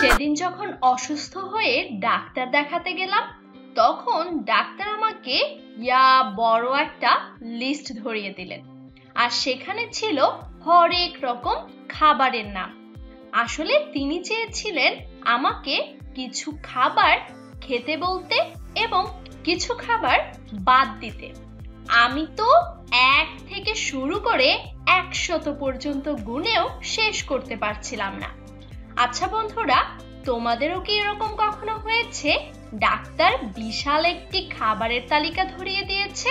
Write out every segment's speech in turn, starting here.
সেদিন যখন অসুস্থ হয়ে ডাক্তার দেখাতে গেলাম তখন ডাক্তার আমাকে বড় একটা লিস্ট ধরিয়ে দিলেন আর সেখানে ছিল হরেক রকম খাবারের নাম। আসলে তিনি চেয়েছিলেন আমাকে কিছু খাবার খেতে বলতে এবং কিছু খাবার বাদ দিতে। আমি তো 1 থেকে শুরু করে 100 পর্যন্ত গুনেও শেষ করতে পারছিলাম না। আচ্ছা বন্ধুরা, তোমাদেরও কি এরকম কখনো হয়েছে ডাক্তার বিশাল একটি খাবারের তালিকা ধরিয়ে দিয়েছে?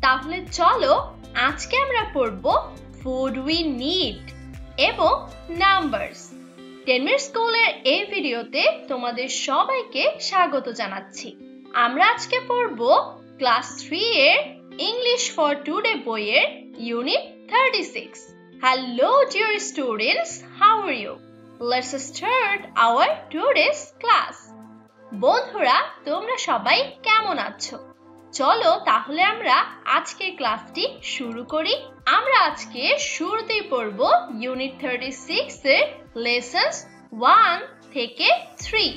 তাহলে চলো আজকে আমরা পড়ব ফুড উই নিড এবং নাম্বারস। 10 মিনিট স্কুলের এই ভিডিওতে তোমাদের সবাইকে স্বাগত জানাচ্ছি। আমরা আজকে পড়ব ক্লাস 3 এর ইংলিশ ফর টুডে বইয়ের unit 36। Hello dear students, how are you? Let's start our today's class. বন্ধুরা, তোমরা সবাই কেমন আছো? চলো তাহলে আমরা আজকের ক্লাসটি শুরু করি। আমরা আজকে শুরুতেই পড়ব ইউনিট 36 এর লেসন্স 1 থেকে 3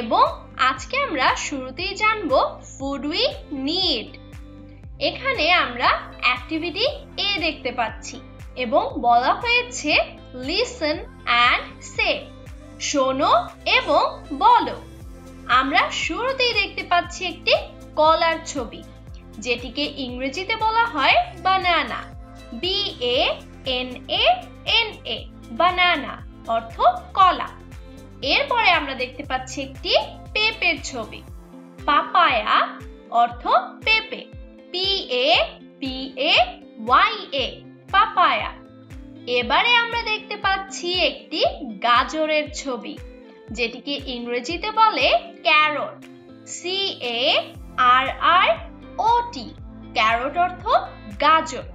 এবং আজকে আমরা শুরুতেই জানবো ফুড উই নিড। এখানে আমরা অ্যাক্টিভিটি এ দেখতে পাচ্ছি এবং বলা হয়েছে লিসন অ্যান্ড সে, শোনো এবং বলো। আমরা শুরুতেই দেখতে পাচ্ছি একটি কলার ছবি, যেটিকে ইংরেজিতে বলা হয় বানানা, BANANA, বানানা অর্থ কলা। এরপরে আমরা দেখতে পাচ্ছি একটি পেঁপের ছবি, পাপায়া অর্থ পেঁপে, PAPAYA, পাপায়া। এবারে আমরা দেখতে পাচ্ছি একটি গাজরের ছবি, যেটিকে ইংরেজিতে বলে ক্যারট, CARROT, ক্যারট অর্থ গাজর।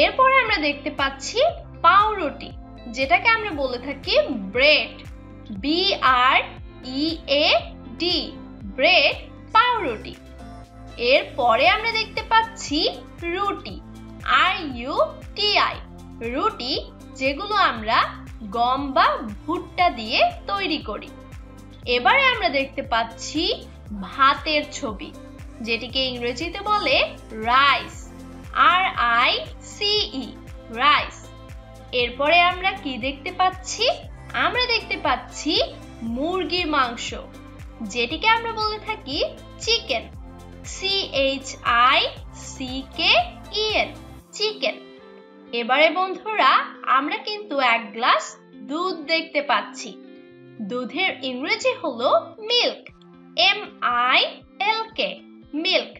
এরপরে আমরা দেখতে পাচ্ছি পাউরুটি, যেটাকে আমরা বলে থাকি ব্রেড, BREAD, ব্রেড, পাউরুটি। এরপরে আমরা দেখতে পাচ্ছি রুটি, RUTI, রুটি, যেগুলো আমরা গম বা ভুট্টা দিয়ে তৈরি করি। এবারে আমরা দেখতে পাচ্ছি ভাতের ছবি, যেটিকে ইংরেজিতে বলে রাইস, RICE, রাইস। এরপরে আমরা কি দেখতে পাচ্ছি? আমরা দেখতে পাচ্ছি মুরগির মাংস, যেটিকে আমরা বলে থাকি চিকেন, CHICKEN, চিকেন। এবারে বন্ধুরা, আমরা কিন্তু 1 গ্লাস দুধ দেখতে পাচ্ছি। দুধের ইংরেজি হলো মিল্ক, MILK, মিল্ক।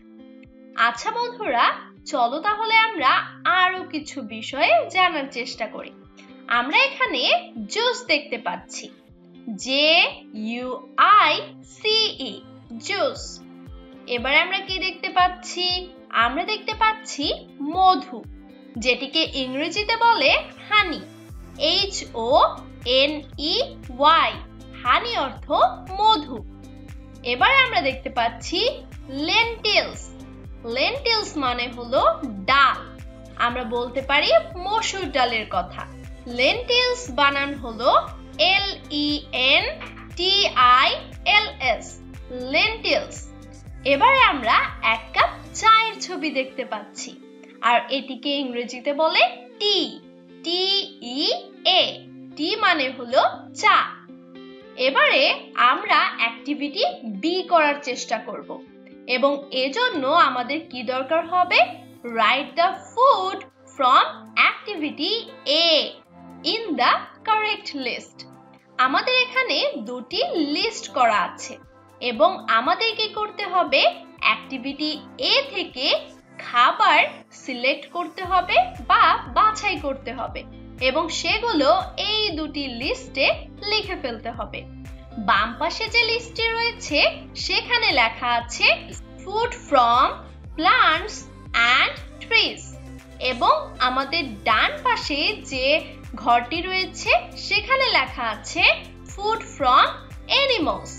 আচ্ছা বন্ধুরা, চলো তাহলে আমরা আরো কিছু বিষয়ে জানার চেষ্টা করি। আমরা এখানে জুস দেখতে পাচ্ছি, JUICE, জুস। এবারে আমরা কি দেখতে পাচ্ছি? আমরা দেখতে পাচ্ছি মধু, যেটিকে ইংরেজিতে বলে হানি, HONEY, হানি অর্থ মধু। এবারে আমরা দেখতে পাচ্ছি লেন্টিলস, লেন্টিলস মানে হলো ডাল। আমরা বলতে পারি মসুর ডালের কথা। লেন্টিলস বানান হলো LENTILS, লেন্টিলস। এবারে আমরা 1 কাপ চায়ের ছবি দেখতে পাচ্ছি, আর এটিকে ইংরেজিতে বলে টি, TEA, টি মানে হলো চা। এবারে আমরা অ্যাক্টিভিটি বি করার চেষ্টা করব এবং এজন্য আমাদের কি দরকার হবে? Write the food from activity A in the correct list. আমাদের এখানে 2টি লিস্ট করা আছে এবং আমাদের কি করতে হবে? অ্যাক্টিভিটি এ থেকে খাবার সিলেক্ট করতে হবে বা বাছাই করতে হবে এবং সেগুলো এই 2টি লিস্টে লিখে ফেলতে হবে। বাম পাশে যে লিস্টটি রয়েছে সেখানে লেখা আছে food from plants and trees এবং আমাদের ডান পাশে যে ঘরটি রয়েছে সেখানে লেখা আছে ফুড ফ্রম অ্যানিমালস,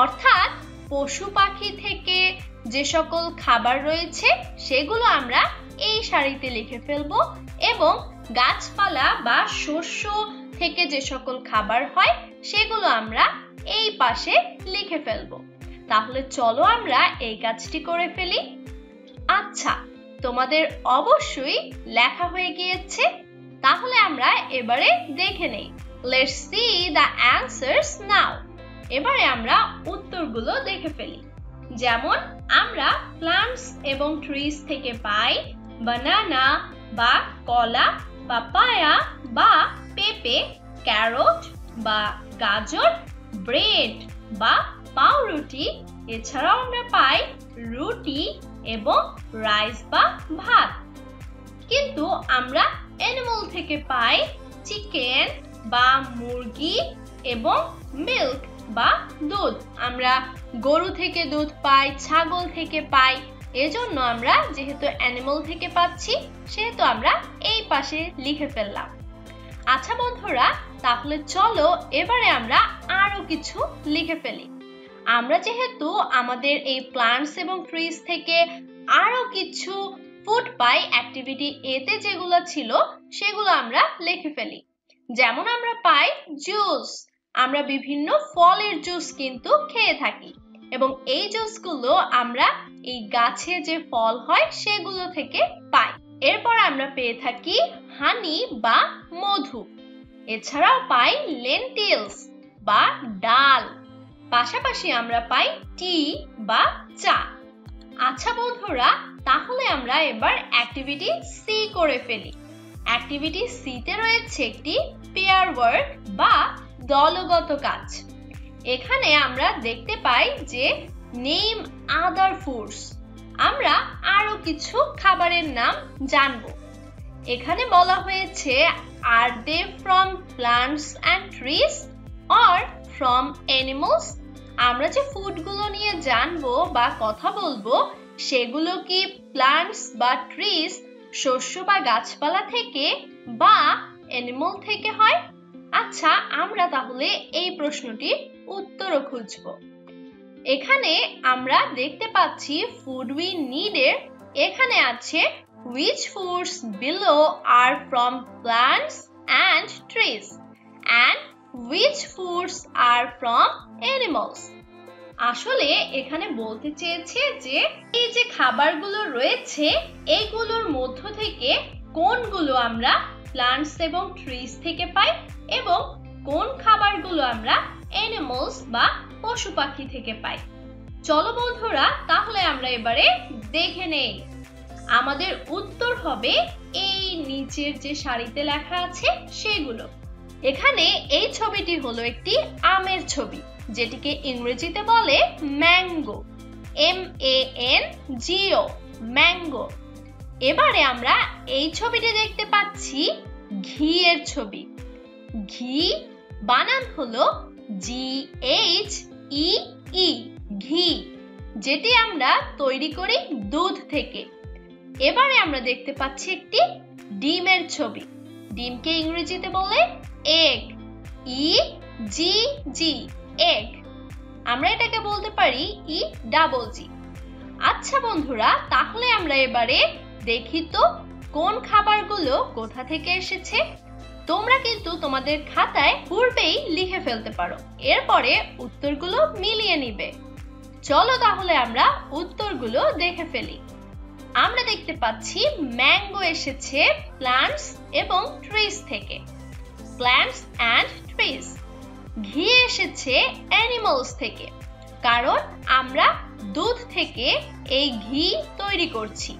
অর্থাৎ পশু পাখি থেকে যে সকল খাবার রয়েছে সেগুলো আমরা এই সারিতে লিখে ফেলবো এবং গাছপালা বা শস্য থেকে যে সকল খাবার হয় সেগুলো আমরা এই পাশে লিখে ফেলবো। তাহলে চলো আমরা এই কাজটি করে ফেলি। আচ্ছা, তোমাদের অবশ্যই লেখা হয়ে গিয়েছে। তাহলে আমরা এবারে দেখে নেই। Let's see the answers now. এবারে আমরা উত্তরগুলো দেখে ফেলি। যেমন আমরা প্লান্টস এবং ট্রিজ থেকে পাই বানানা বা কলা, পাপায়া বা পেঁপে, ক্যারট বা গাজর, ব্রেড বা পাউরুটি, এছাড়াও আমরা পাই রুটি এবং রাইস বা ভাত। কিন্তু আমরা অ্যানিমাল থেকে পাই চিকেন বা মুরগি এবং মিল্ক বা দুধ। আমরা গরু থেকে দুধ পাই, ছাগল থেকে পাই। এজন্য আমরা যেহেতু অ্যানিমাল থেকে পাচ্ছি সেহেতু আমরা এই পাশে লিখে ফেললাম। আচ্ছা বন্ধুরা, তাহলে চলো এবারে আমরা আরো কিছু লিখে ফেলি। আমরা যেহেতু আমাদের এই প্লান্টস এবং ট্রিজ থেকে আরো কিছু ফুড পাই, অ্যাক্টিভিটি এতে যেগুলো ছিল সেগুলো আমরা লিখে ফেলি। যেমন আমরা পাই জুস। আমরা বিভিন্ন ফলের জুস কিন্তু খেয়ে থাকি এবং এই জুসগুলো আমরা এই গাছে যে ফল হয় সেগুলো থেকে পাই। এরপর আমরা পেয়ে থাকি হানি বা মধু। এছাড়াও পাই লেন্টিলস বা ডাল। পাশাপাশি আমরা পাই টি বা চা। আচ্ছা বন্ধুরা, তাহলে আমরা এবার অ্যাক্টিভিটি সি করে ফেলি। অ্যাক্টিভিটি সি তে রয়েছে একটি পেয়ার ওয়ার্ক বা দলগত কাজ। এখানে আমরা দেখতে পাই যে নেম আদার ফুডস। আমরা আরো কিছু খাবারের নাম জানবো। এখানে বলা হয়েছে আর they from plants and trees or from animals. আমরা যে ফুডগুলো নিয়ে জানবো বা কথা বলবো সেগুলো কি প্লান্টস বা ট্রিজ, শস্য বা গাছপালা থেকে বা অ্যানিমাল থেকে হয়? আচ্ছা, আমরা তাহলে এই প্রশ্নটির উত্তরও খুঁজব। এখানে আমরা দেখতে পাচ্ছি ফুড উই নিডের এখানে আছে which foods below are from plants and trees and which foods are from animals. আসলে এখানে বলতে চেয়েছে যে এই যে খাবারগুলো রয়েছে এইগুলোর মধ্য থেকে কোনগুলো আমরা প্লান্টস এবং ট্রিজ থেকে পাই এবং কোন খাবারগুলো আমরা অ্যানিমালস বা পশু পাখি থেকে পাই। চলো বন্ধুরা, তাহলে আমরা এবারে দেখে নেই। আমাদের উত্তর হবে এই নিচের যে সারিতে লেখা আছে সেগুলো। এখানে এই ছবিটি হলো একটি আমের ছবি, যেটিকে ইংরেজিতে বলে ম্যাঙ্গো, MANGO, ম্যাঙ্গো। এবারে আমরা এই ছবিটি দেখতে পাচ্ছি ঘিয়ের ছবি। ঘি বানান হলো GHEE, ঘি, যেটি আমরা তৈরি করি দুধ থেকে। এবারে আমরা দেখতে পাচ্ছি একটি ডিমের ছবি। ডিমকে ইংরেজিতে বলে এগ, EGG, এগ। আমরা এটাকে বলতে পারি EGG। আচ্ছা বন্ধুরা, তাহলে আমরা এবারে দেখি তো কোন খাবারগুলো কোথা থেকে এসেছে। তোমরা কিন্তু তোমাদের খাতায় পূর্বেই লিখে ফেলতে পারো, এরপরে উত্তরগুলো মিলিয়ে নিবে। চলো তাহলে আমরা উত্তরগুলো দেখে ফেলি। আমরা দেখতে পাচ্ছি ম্যাঙ্গো এসেছে প্লান্টস এবং ট্রিজ থেকে, প্লান্টস অ্যান্ড ট্রিজ। ঘি এসেছে অ্যানিমালস থেকে, কারণ আমরা দুধ থেকে এই ঘি তৈরি করছি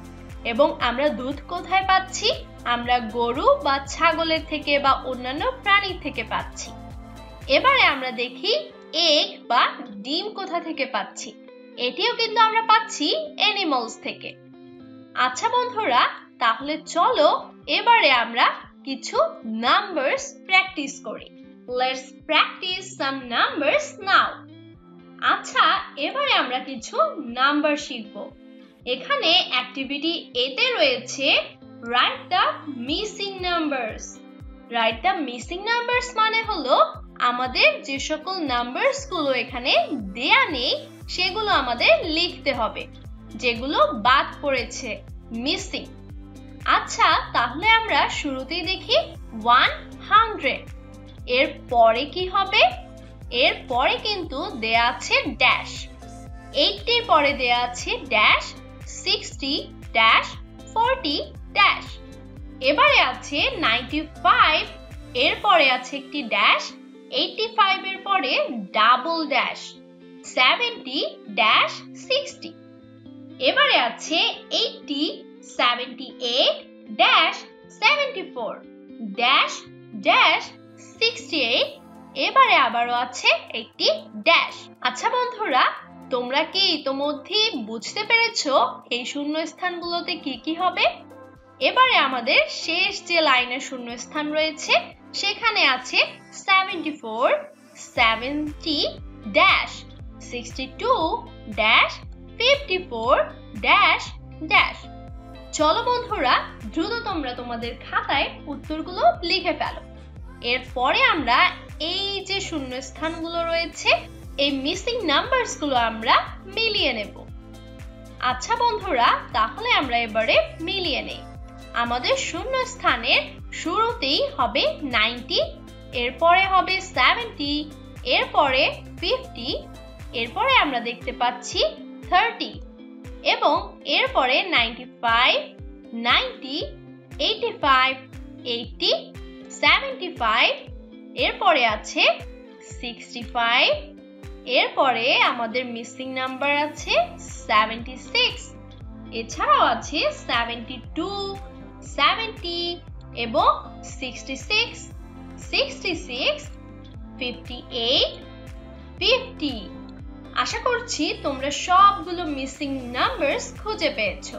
এবং আমরা দুধ কোথায় পাচ্ছি? আমরা গরু বা ছাগলের থেকে বা অন্যান্য প্রাণী থেকে পাচ্ছি। এবারে আমরা দেখি এগ বা ডিম কোথা থেকে পাচ্ছি। এটিও কিন্তু আমরা পাচ্ছি অ্যানিমালস থেকে। আচ্ছা বন্ধুরা, তাহলে চলো এবারে আমরা কিছু নাম্বারস প্র্যাকটিস করি। Let's practice some numbers now. আচ্ছা, এবারে আমরা কিছু নাম্বার শিখব। এখানে অ্যাক্টিভিটি এতে রয়েছে write the missing numbers. Write the missing numbers মানে হলো আমাদের যে সকল নাম্বারস গুলো এখানে দেয়া নেই সেগুলো আমাদের লিখতে হবে, যেগুলো বাদ পড়েছে, মিসিং। আচ্ছা, তাহলে আমরা শুরুতেই দেখি 100। এর পরে কি হবে? এর পরে কিন্তু দেয়া আছে ড্যাশ। 80 এর পরে দেয়া আছে ড্যাশ, 60 ড্যাশ, 40 ড্যাশ। এবারে আছে 95, এর পরে আছে একটি ড্যাশ, 85 এর পরে ডাবল ড্যাশ, 70 ড্যাশ 60। এবারে আছে 80, 78 ড্যাশ 74 ড্যাশ ড্যাশ 68। এবারে আবারও আছে একটি ড্যাশ। আচ্ছা বন্ধুরা, তোমরা কি ইতোমধ্যে বুঝতে পেরেছো এই শূন্যস্থানগুলোতে কি কি হবে? এবারে আমাদের শেষ যে লাইনের শূন্যস্থান রয়েছে সেখানে আছে 74, 70 ড্যাশ, 62 ড্যাশ, 54 ড্যাশ ড্যাশ। চলো বন্ধুরা, দ্রুত তোমরা তোমাদের খাতায় উত্তরগুলো লিখে ফেলো। এরপরে আমরা এই যে শূন্যস্থানগুলো রয়েছে এই মিসিং নাম্বারসগুলো আমরা মিলিয়ে নেব। আচ্ছা বন্ধুরা, তাহলে আমরা এবারে মিলিয়ে নেই। আমাদের শূন্যস্থানের শুরুতেই হবে 90, এরপরে হবে 70, এরপরে 50, এরপরে আমরা দেখতে পাচ্ছি 30 এবং এরপরে 95, 90, 85, 80, 75, এরপরে আছে 65, এরপরে আমাদের মিসিং নাম্বার আছে 76, এছাড়াও আছে 72, 70 এবং 66, 66, 58, 50। আশা করছি তোমরা সবগুলো মিসিং নাম্বারস খুঁজে পেয়েছো।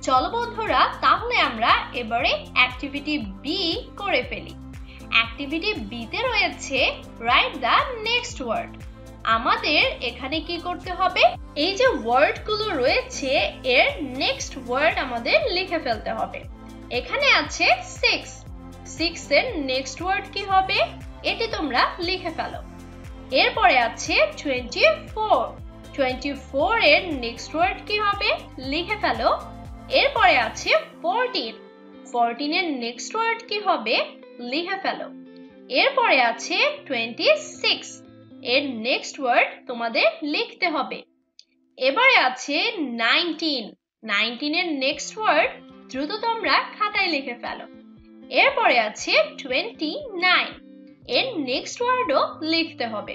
চলো বন্ধুরা, তাহলে আমরা এবারে অ্যাক্টিভিটি বি করে ফেলি। অ্যাক্টিভিটি বি তে রয়েছে রাইট দ্য নেক্সট ওয়ার্ড। আমাদের এখানে কি করতে হবে? এই যে ওয়ার্ডগুলো রয়েছে এর নেক্সট ওয়ার্ড আমাদের লিখে ফেলতে হবে। এখানে আছে 6, 6 এর নেক্সট ওয়ার্ড কি হবে? এটি তোমরা লিখে ফেলো। এরপরে আছে 24, 24 এর নেক্সট ওয়ার্ড কি হবে? লিখে ফেলো। এরপরে আছে 14, 14 এর নেক্সট ওয়ার্ড কি হবে? লিখে ফেলো। এরপরে আছে 26, এর নেক্সট ওয়ার্ড তোমাদের লিখতে হবে। এবারে আছে 19, 19 এর নেক্সট ওয়ার্ড দ্রুত তোমরা খাতায় লিখে ফেলো। এরপরে আছে 29, এর নেক্সট ওয়ার্ডও লিখতে হবে।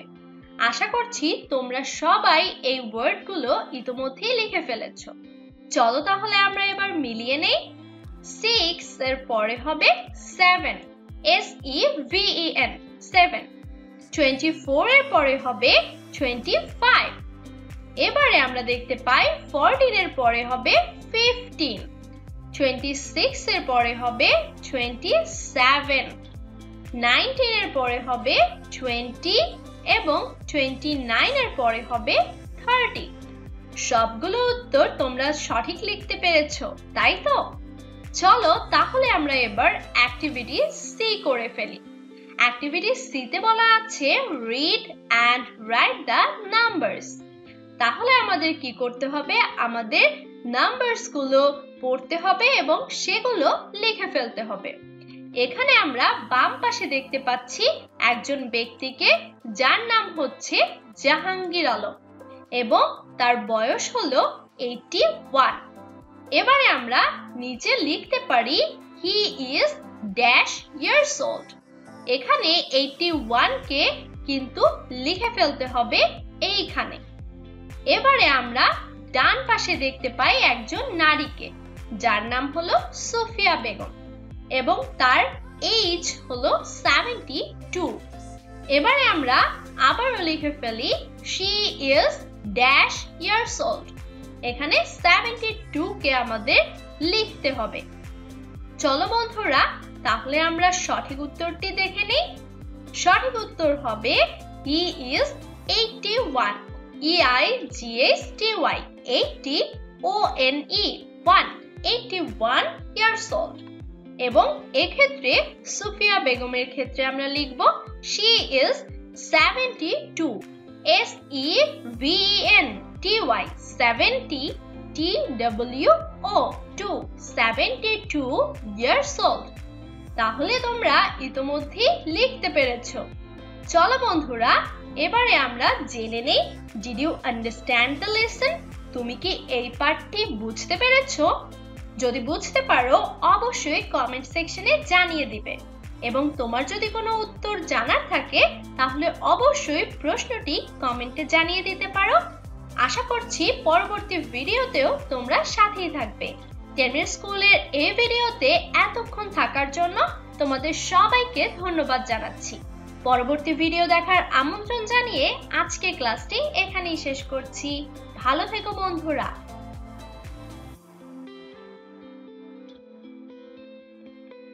আশা করছি তোমরা সবাই এই ওয়ার্ডগুলো ইতোমধ্যেই লিখে ফেলেছো। চলো তাহলে আমরা এবার মিলিয়ে নেই। 6 এর পরে হবে 7, SEVEN 7। 24 এর পরে হবে 25। এবারে আমরা দেখতে পাই 14 এর পরে হবে 15, 26 এর পরে হবে 27, 19 এর পরে হবে 20 এবং 29 এর পরে হবে 30। সবগুলো উত্তর তোমরা সঠিক লিখতে পেরেছো, তাই তো? চলো তাহলে আমরা এবার অ্যাক্টিভিটি সি করে ফেলি। অ্যাক্টিভিটি সি তে বলা আছে read and write the numbers. তাহলে আমাদের কি করতে হবে? আমাদের নাম্বারস গুলো পড়তে হবে এবং সেগুলো লিখে ফেলতে হবে। এখানে আমরা বাম পাশে দেখতে পাচ্ছি একজন ব্যক্তিকে, যার নাম হচ্ছে জাহাঙ্গীর আলম এবং তার বয়স হলো 81। এবারে আমরা নিচে লিখতে পারি he is dash years old. এখানে 81 কে কিন্তু লিখে ফেলতে হবে এইখানে। এবারে আমরা ডান পাশে দেখতে পাই একজন নারীকে, যার নাম হলো সুফিয়া বেগম এবং তার এজ হলো 72। এবারে আমরা আবারও লিখে ফেলি she is dash years old. এখানে 72 কে আমাদের লিখতে হবে। চলো বন্ধুরা, তাহলে আমরা সঠিক উত্তরটি দেখে নিই। সঠিক উত্তর হবে he is 81, EIGHTY 80 ONE 81 years old. এবং এক্ষেত্রে সুফিয়া বেগমের ক্ষেত্রে আমরা লিখব she is 72, SEVENTY 70 TWO 72 years old. তাহলে তোমরা ইতোমধ্যেই লিখতে পেরেছো। চলো বন্ধুরা, এবারে আমরা জেনে নেই, did you understand the lesson? তুমি কি এই পাঠটি বুঝতে পেরেছো? যদি বুঝতে পারো অবশ্যই কমেন্ট সেকশনে জানিয়ে দিবে, এবং তোমার যদি কোনো উত্তর জানার থাকে তাহলে অবশ্যই প্রশ্নটি কমেন্টে জানিয়ে দিতে পারো। আশা করছি পরবর্তী ভিডিওতেও তোমরা সাথেই থাকবে। 10 মিনিট স্কুলের এই ভিডিওতে এতক্ষণ থাকার জন্য তোমাদের সবাইকে ধন্যবাদ জানাচ্ছি। পরবর্তী ভিডিও দেখার আমন্ত্রণ জানিয়ে আজকের ক্লাসটি এখানেই শেষ করছি। ভালো থেকো বন্ধুরা।